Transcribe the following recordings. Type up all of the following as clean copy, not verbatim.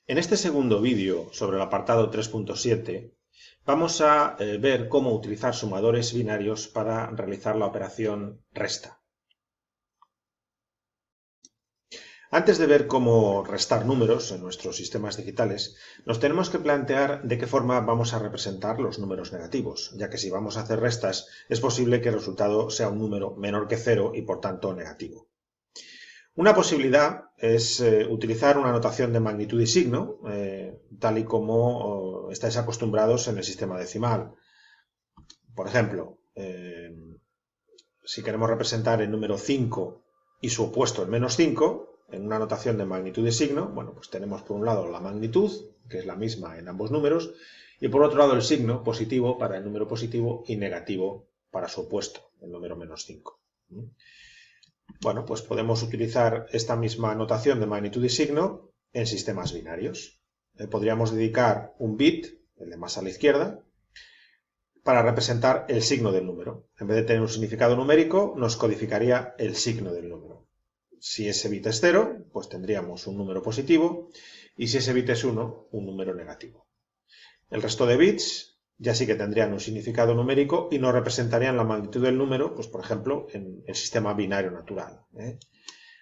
En este segundo vídeo sobre el apartado 3.7 vamos a ver cómo utilizar sumadores binarios para realizar la operación resta. Antes de ver cómo restar números en nuestros sistemas digitales, nos tenemos que plantear de qué forma vamos a representar los números negativos, ya que si vamos a hacer restas es posible que el resultado sea un número menor que 0 y por tanto negativo. Una posibilidad es utilizar una notación de magnitud y signo, tal y como estáis acostumbrados en el sistema decimal. Por ejemplo, si queremos representar el número 5 y su opuesto el menos 5, en una notación de magnitud y signo, bueno, pues tenemos por un lado la magnitud, que es la misma en ambos números, y por otro lado el signo positivo para el número positivo y negativo para su opuesto, el número menos 5. Bueno, pues podemos utilizar esta misma notación de magnitud y signo en sistemas binarios. Podríamos dedicar un bit, el de más a la izquierda, para representar el signo del número. En vez de tener un significado numérico, nos codificaría el signo del número. Si ese bit es 0, pues tendríamos un número positivo, y si ese bit es 1, un número negativo. El resto de bits ya sí que tendrían un significado numérico y nos representarían la magnitud del número, pues por ejemplo, en el sistema binario natural.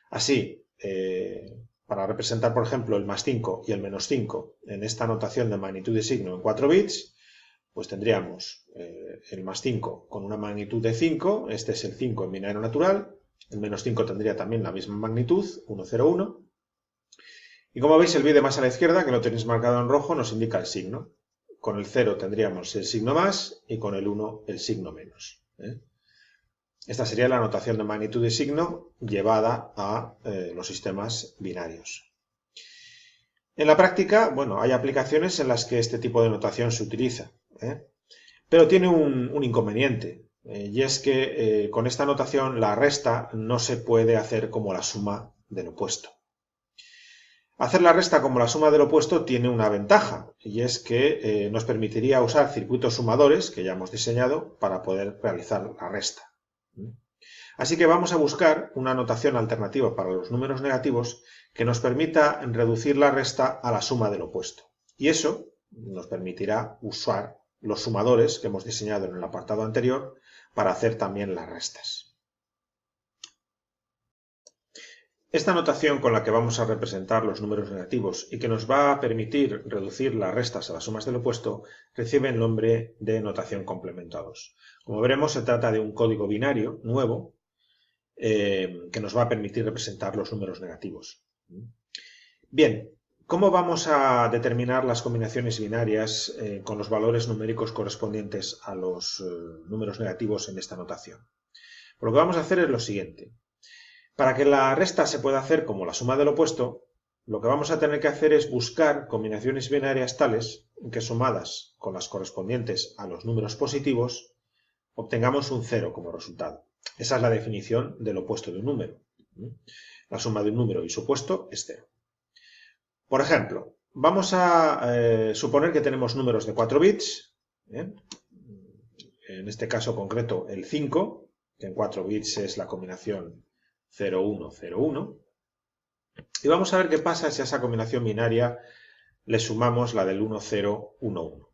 Así, para representar, por ejemplo, el más 5 y el menos 5 en esta notación de magnitud y signo en 4 bits, pues tendríamos el más 5 con una magnitud de 5, este es el 5 en binario natural, el menos 5 tendría también la misma magnitud, 1, 0, 1. Y como veis, el bit de más a la izquierda, que lo tenéis marcado en rojo, nos indica el signo. Con el 0 tendríamos el signo más y con el 1 el signo menos. Esta sería la notación de magnitud y signo llevada a los sistemas binarios. En la práctica, bueno, hay aplicaciones en las que este tipo de notación se utiliza, pero tiene un inconveniente, y es que con esta notación la resta no se puede hacer como la suma del opuesto. Hacer la resta como la suma del opuesto tiene una ventaja, y es que nos permitiría usar circuitos sumadores que ya hemos diseñado para poder realizar la resta. Así que vamos a buscar una notación alternativa para los números negativos que nos permita reducir la resta a la suma del opuesto. Y eso nos permitirá usar los sumadores que hemos diseñado en el apartado anterior para hacer también las restas. Esta notación con la que vamos a representar los números negativos y que nos va a permitir reducir las restas a las sumas del opuesto recibe el nombre de notación complemento a 2. Como veremos, se trata de un código binario nuevo que nos va a permitir representar los números negativos. Bien, ¿cómo vamos a determinar las combinaciones binarias con los valores numéricos correspondientes a los números negativos en esta notación? Pues lo que vamos a hacer es lo siguiente. Para que la resta se pueda hacer como la suma del opuesto, lo que vamos a tener que hacer es buscar combinaciones binarias tales que sumadas con las correspondientes a los números positivos obtengamos un 0 como resultado. Esa es la definición del opuesto de un número. La suma de un número y su opuesto es 0. Por ejemplo, vamos a suponer que tenemos números de 4 bits, en este caso concreto el 5, que en 4 bits es la combinación 0, 1, 0, 1. Y vamos a ver qué pasa si a esa combinación binaria le sumamos la del 1, 0, 1, 1.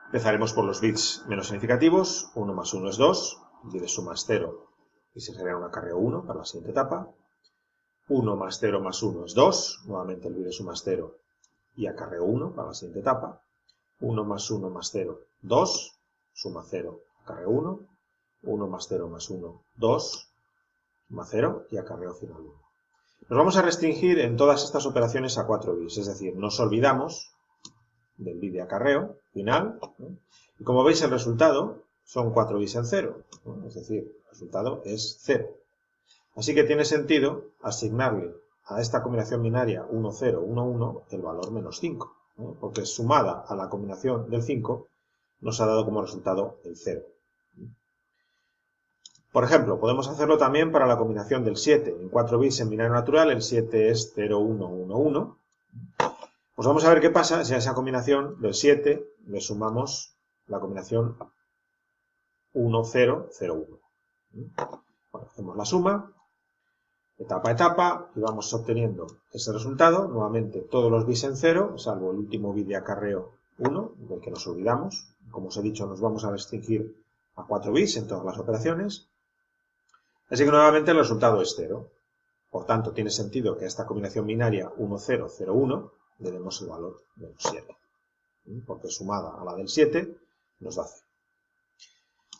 Empezaremos por los bits menos significativos. 1 más 1 es 2, y de suma es 0 y se genera un acarreo 1 para la siguiente etapa. 1 más 0 más 1 es 2, nuevamente el bit de suma es 0 y acarreo 1 para la siguiente etapa. 1 más 1 más 0, 2, suma 0, acarreo 1. 1 más 0 más 1, 2, suma 0 y acarreo final 1. Nos vamos a restringir en todas estas operaciones a 4 bits, es decir, nos olvidamos del bit de acarreo final, y como veis el resultado son 4 bits en 0, es decir, el resultado es 0. Así que tiene sentido asignarle a esta combinación binaria 1, 0, 1, 1 el valor menos 5, porque sumada a la combinación del 5 nos ha dado como resultado el 0. Por ejemplo, podemos hacerlo también para la combinación del 7. En 4 bits en binario natural el 7 es 0, 1, 1, 1. Pues vamos a ver qué pasa si a esa combinación del 7 le sumamos la combinación 1, 0, 0, 1. Bueno, hacemos la suma. etapa a etapa, y vamos obteniendo ese resultado, nuevamente todos los bits en 0, salvo el último bit de acarreo 1, del que nos olvidamos. Como os he dicho, nos vamos a restringir a 4 bits en todas las operaciones. Así que nuevamente el resultado es 0. Por tanto, tiene sentido que a esta combinación binaria 1, 0, 0, 1 le demos el valor menos 7. Porque sumada a la del 7 nos da 0.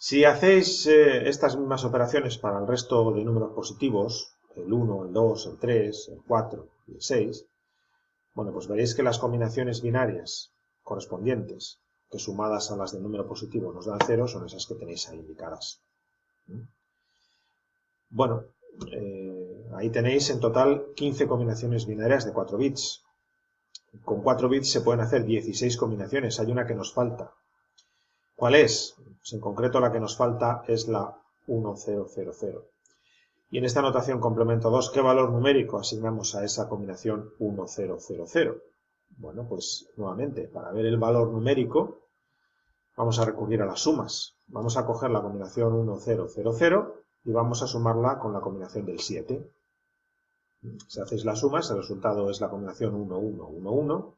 Si hacéis estas mismas operaciones para el resto de números positivos, el 1, el 2, el 3, el 4 y el 6, bueno, pues veréis que las combinaciones binarias correspondientes, que sumadas a las del número positivo nos dan 0, son esas que tenéis ahí indicadas. Bueno, ahí tenéis en total 15 combinaciones binarias de 4 bits. Con 4 bits se pueden hacer 16 combinaciones, hay una que nos falta. ¿Cuál es? Pues en concreto la que nos falta es la 1000. Y en esta notación complemento 2, ¿qué valor numérico asignamos a esa combinación 1000? Bueno, pues nuevamente, para ver el valor numérico, vamos a recurrir a las sumas. Vamos a coger la combinación 1000 y vamos a sumarla con la combinación del 7. Si hacéis las sumas, el resultado es la combinación 1111,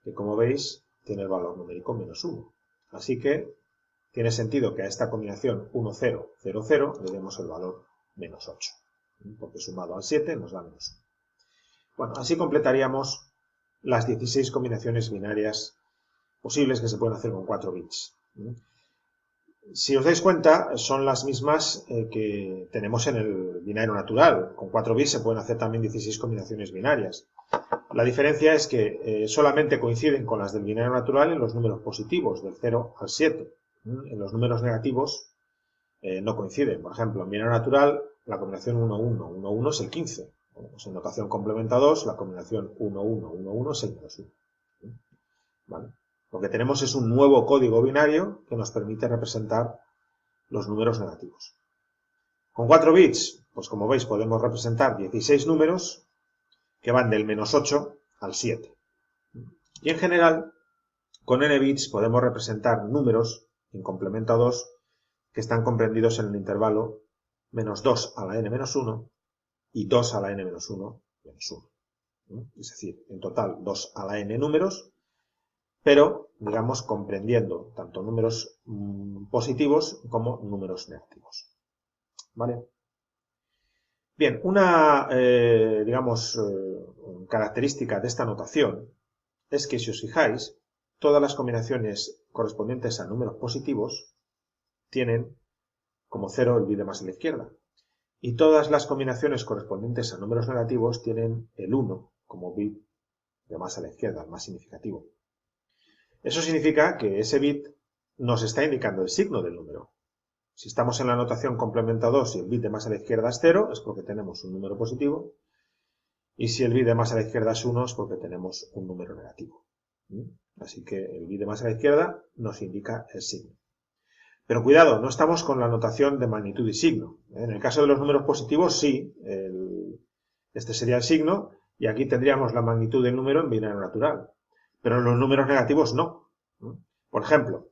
que como veis tiene el valor numérico menos 1. Así que tiene sentido que a esta combinación 1000 le demos el valor menos 8, porque sumado al 7 nos da menos 1. Bueno, así completaríamos las 16 combinaciones binarias posibles que se pueden hacer con 4 bits. Si os dais cuenta, son las mismas que tenemos en el binario natural. Con 4 bits se pueden hacer también 16 combinaciones binarias. La diferencia es que solamente coinciden con las del binario natural en los números positivos, del 0 al 7. En los números negativos no coinciden. Por ejemplo, en binario natural, la combinación 1111 es el 15. Bueno, pues en notación complementa 2, la combinación 1111 es el menos 1. ¿Vale? Lo que tenemos es un nuevo código binario que nos permite representar los números negativos. Con 4 bits, pues como veis, podemos representar 16 números que van del menos 8 al 7. Y en general, con n bits podemos representar números en complemento a 2 que están comprendidos en el intervalo menos 2 a la n menos 1 y 2 a la n menos 1 menos 1. Es decir, en total 2 a la n números, pero, digamos, comprendiendo tanto números positivos como números negativos. ¿Vale? Bien, una, característica de esta notación es que, si os fijáis, todas las combinaciones correspondientes a números positivos tienen como 0 el bit de más a la izquierda. Y todas las combinaciones correspondientes a números negativos tienen el 1 como bit de más a la izquierda, el más significativo. Eso significa que ese bit nos está indicando el signo del número. Si estamos en la notación complemento 2 y el bit de más a la izquierda es 0, es porque tenemos un número positivo. Y si el bit de más a la izquierda es 1, es porque tenemos un número negativo. Así que el bit de más a la izquierda nos indica el signo. Pero cuidado, no estamos con la notación de magnitud y signo. En el caso de los números positivos, sí, este sería el signo, y aquí tendríamos la magnitud del número en binario natural. Pero en los números negativos no. Por ejemplo,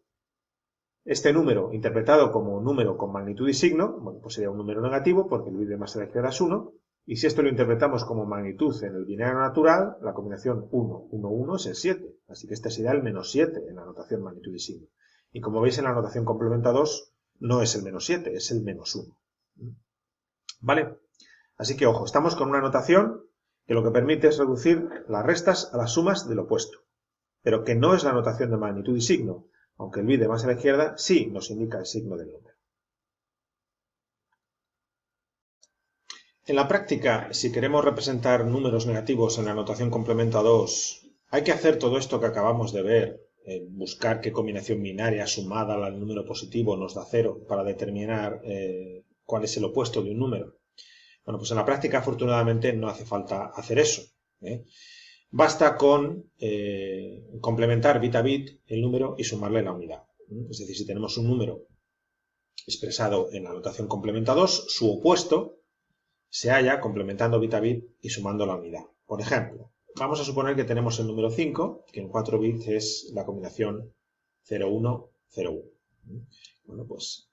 este número interpretado como número con magnitud y signo, bueno, pues sería un número negativo porque el bit de más a la izquierda es 1. Y si esto lo interpretamos como magnitud en el binario natural, la combinación 1, 1, 1 es el 7. Así que este sería el menos 7 en la notación magnitud y signo. Y como veis en la notación complementa 2, no es el menos 7, es el menos 1. ¿Vale? Así que ojo, estamos con una notación que lo que permite es reducir las restas a las sumas del opuesto, pero que no es la notación de magnitud y signo, aunque el bit de más a la izquierda sí nos indica el signo del número. En la práctica, si queremos representar números negativos en la notación complemento a 2, hay que hacer todo esto que acabamos de ver, buscar qué combinación binaria sumada al número positivo nos da 0 para determinar cuál es el opuesto de un número. Bueno, pues en la práctica, afortunadamente, no hace falta hacer eso. Basta con complementar bit a bit el número y sumarle la unidad. Es decir, si tenemos un número expresado en la notación complementa 2, su opuesto se halla complementando bit a bit y sumando la unidad. Por ejemplo, vamos a suponer que tenemos el número 5, que en 4 bits es la combinación 0101. Bueno, pues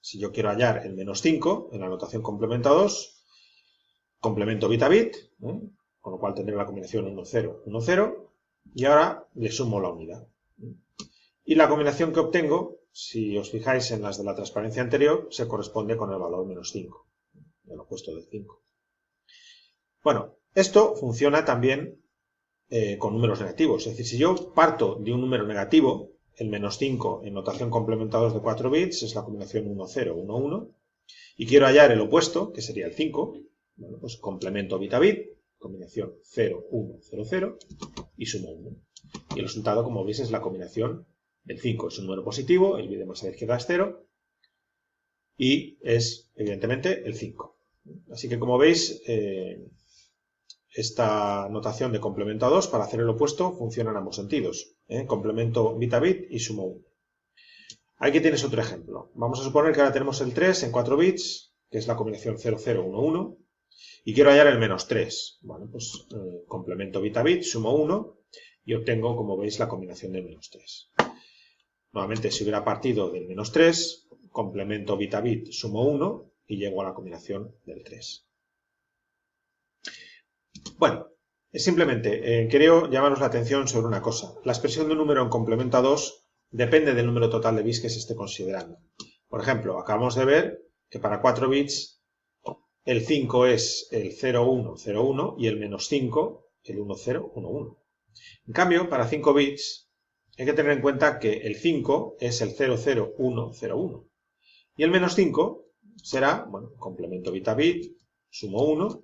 si yo quiero hallar el menos 5 en la notación complementa 2, complemento bit a bit, con lo cual tendré la combinación 1, 0, 1, 0, y ahora le sumo la unidad. Y la combinación que obtengo, si os fijáis en las de la transparencia anterior, se corresponde con el valor menos 5, el opuesto del 5. Bueno, esto funciona también con números negativos. Es decir, si yo parto de un número negativo, el menos 5 en notación complemento a 2 de 4 bits es la combinación 1, 0, 1, 1, y quiero hallar el opuesto, que sería el 5, bueno, pues complemento bit a bit, combinación 0, 1, 0, 0, y sumo 1. Y el resultado, como veis, es la combinación del 5. Es un número positivo, el bit de más a la izquierda es 0, y es, evidentemente, el 5. Así que, como veis, esta notación de complemento a 2 para hacer el opuesto funciona en ambos sentidos. Complemento bit a bit y sumo 1. Aquí tienes otro ejemplo. Vamos a suponer que ahora tenemos el 3 en 4 bits, que es la combinación 0, 0, 1, 1, y quiero hallar el menos 3. Bueno, pues complemento bit a bit, sumo 1, y obtengo, como veis, la combinación del menos 3. Nuevamente, si hubiera partido del menos 3, complemento bit a bit, sumo 1, y llego a la combinación del 3. Bueno, simplemente quiero llamaros la atención sobre una cosa. La expresión de un número en complemento a 2 depende del número total de bits que se esté considerando. Por ejemplo, acabamos de ver que para 4 bits el 5 es el 0, 1, 0, 1 y el menos 5 el 1, 0, 1, 1. En cambio, para 5 bits hay que tener en cuenta que el 5 es el 0, 0, 1, 0, 1. Y el menos 5 será, bueno, complemento bit a bit, sumo 1,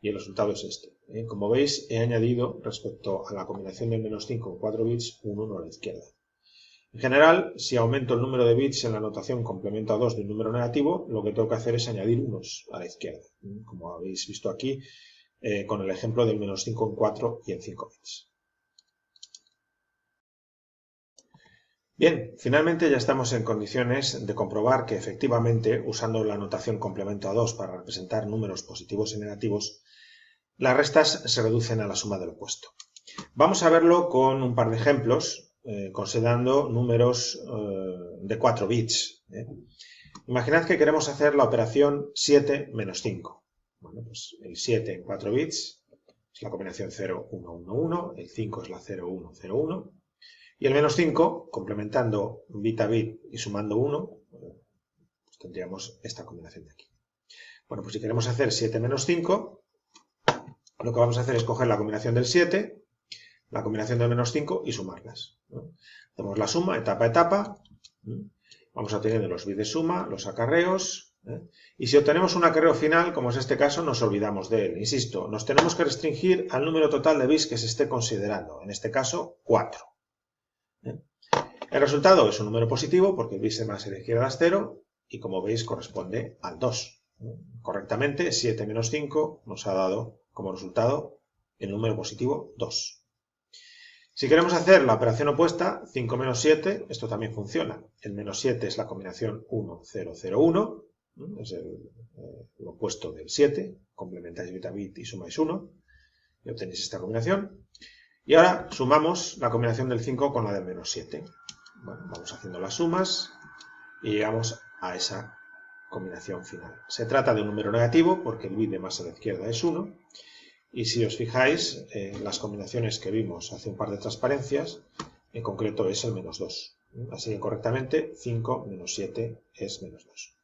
y el resultado es este. Como veis, he añadido respecto a la combinación del menos 5 en 4 bits, un 1 a la izquierda. En general, si aumento el número de bits en la notación complemento a 2 de un número negativo, lo que tengo que hacer es añadir unos a la izquierda, como habéis visto aquí con el ejemplo del menos 5 en 4 y en 5 bits. Bien, finalmente ya estamos en condiciones de comprobar que efectivamente, usando la notación complemento a 2 para representar números positivos y negativos, las restas se reducen a la suma del opuesto. Vamos a verlo con un par de ejemplos, considerando números de 4 bits. Imaginad que queremos hacer la operación 7 menos 5. Bueno, pues el 7 en 4 bits es la combinación 0, 1, 1, 1, el 5 es la 0, 1, 0, 1, y el menos 5, complementando bit a bit y sumando 1, pues tendríamos esta combinación de aquí. Bueno, pues si queremos hacer 7 menos 5, lo que vamos a hacer es coger la combinación del 7, la combinación del menos 5 y sumarlas. Hacemos la suma etapa a etapa. Vamos a tener los bits de suma, los acarreos. Y si obtenemos un acarreo final, como es este caso, nos olvidamos de él. Insisto, nos tenemos que restringir al número total de bits que se esté considerando. En este caso, 4. El resultado es un número positivo porque el bit de más a la izquierda es 0 y, como veis, corresponde al 2. Correctamente, 7 menos 5 nos ha dado como resultado el número positivo 2. Si queremos hacer la operación opuesta, 5 menos 7, esto también funciona. El menos 7 es la combinación 1, 0, 0, 1, es el opuesto del 7, complementáis bit a bit y sumáis 1, y obtenéis esta combinación. Y ahora sumamos la combinación del 5 con la del menos 7. Bueno, vamos haciendo las sumas y llegamos a esa combinación final. Se trata de un número negativo porque el bit de más a la izquierda es 1. Y si os fijáis, las combinaciones que vimos hace un par de transparencias, en concreto es el menos 2. Así que correctamente 5 menos 7 es menos 2.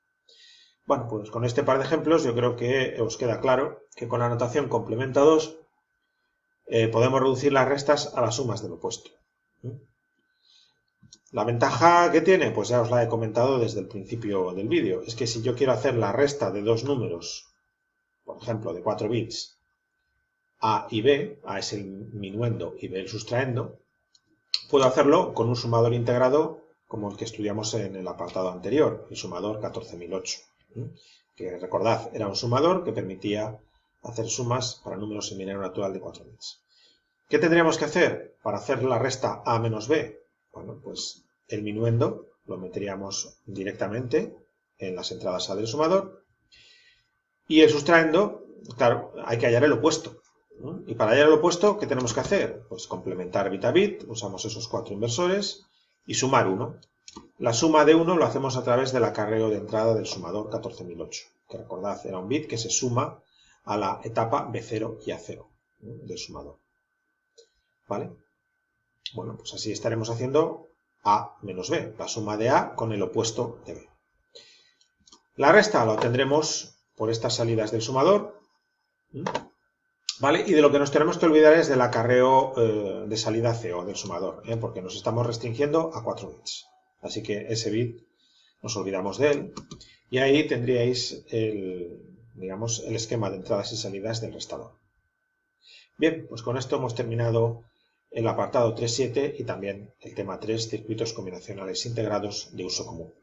Bueno, pues con este par de ejemplos yo creo que os queda claro que con la notación complemento a 2 podemos reducir las restas a las sumas del opuesto. La ventaja que tiene, pues ya os la he comentado desde el principio del vídeo, es que si yo quiero hacer la resta de dos números, por ejemplo de 4 bits, A y B, A es el minuendo y B el sustraendo, puedo hacerlo con un sumador integrado como el que estudiamos en el apartado anterior, el sumador 14008, que recordad, era un sumador que permitía hacer sumas para números en binario natural de 4 bits. ¿Qué tendríamos que hacer para hacer la resta A menos B? Bueno, pues el minuendo lo meteríamos directamente en las entradas A del sumador y el sustraendo, claro, hay que hallar el opuesto. Y para hallar el opuesto, ¿qué tenemos que hacer? Pues complementar bit a bit, usamos esos 4 inversores y sumar 1. La suma de 1 lo hacemos a través del acarreo de entrada del sumador 14008, que recordad era un bit que se suma a la etapa B0 y A0 del sumador. ¿Vale? Bueno, pues así estaremos haciendo A menos B, la suma de A con el opuesto de B. La resta la obtendremos por estas salidas del sumador. ¿Vale? Y de lo que nos tenemos que olvidar es del acarreo de salida CO del sumador, porque nos estamos restringiendo a 4 bits. Así que ese bit nos olvidamos de él. Y ahí tendríais digamos, el esquema de entradas y salidas del restador. Bien, pues con esto hemos terminado el apartado 3.7 y también el tema 3, circuitos combinacionales integrados de uso común.